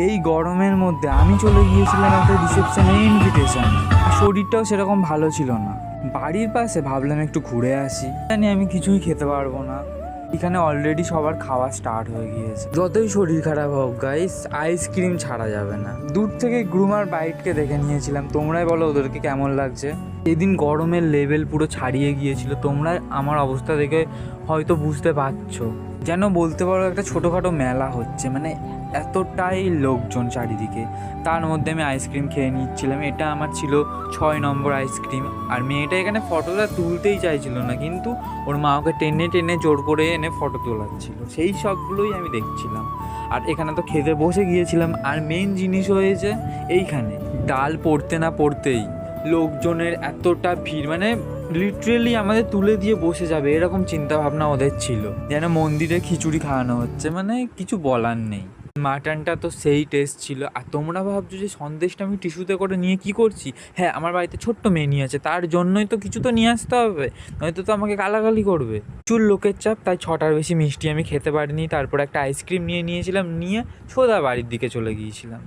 এই গরমের মধ্যে আমি চলে গিয়েছিলাম একটা রিসেপশনে ইনভিটেশন। শরীরটাও সেরকম ভালো ছিল না। বাড়ির পাশে ভাবলাম একটু ঘুরে আসি, জানি আমি কিছুই খেতে পারবো না। এখানে অলরেডি সবার খাওয়া স্টার্ট হয়ে গিয়েছে। যতই শরীর খারাপ হোক গাইস, আইসক্রিম ছাড়া যাবে না। দূর থেকে গ্রুমার বাইটকে দেখে নিয়েছিলাম, তোমরাই বলো ওদেরকে কেমন লাগছে। এদিন গরমের লেভেল পুরো ছাড়িয়ে গিয়েছিল, তোমরা আমার অবস্থা দেখে হয়তো বুঝতে পারছো। যেন বলতে পারো একটা ছোটোখাটো মেলা হচ্ছে, মানে এতটাই লোকজন চারিদিকে। তার মধ্যে আমি আইসক্রিম খেয়ে নিচ্ছিলাম। এটা আমার ছিল 6 নম্বর আইসক্রিম। আর মেয়েটা এখানে ফটোটা তুলতেই চাইছিল না, কিন্তু ওর মা ওকে টেনে টেনে জোর করে এনে ফটো তোলাচ্ছিল। সেই সবগুলোই আমি দেখছিলাম। আর এখানে তো খেতে বসে গিয়েছিলাম। আর মেন জিনিস হয়েছে এইখানে ডাল পড়তে না পড়তেই লোকজনের এতটা ভিড়, মানে লিটারেলি আমাদের তুলে দিয়ে বসে যাবে এরকম চিন্তা ভাবনা ওদের ছিল, যেন মন্দিরে খিচুড়ি খাওয়ানো হচ্ছে। মানে কিছু বলার নেই। মাটনটা তো সেই টেস্ট ছিল। আর তোমরা ভাবছো যে সন্দেশটা আমি টিস্যুতে করে নিয়ে কি করছি? হ্যাঁ, আমার বাড়িতে ছোট্ট মেয়ে আছে, তার জন্যই তো কিছু তো নিয়ে আসতে হবে, নয়তো তো আমাকে গালাগালি করবে। প্রচুর লোকের চাপ, তাই 6টার বেশি মিষ্টি আমি খেতে পারিনি। তারপর একটা আইসক্রিম নিয়েছিলাম, নিয়ে সোজা বাড়ির দিকে চলে গিয়েছিলাম।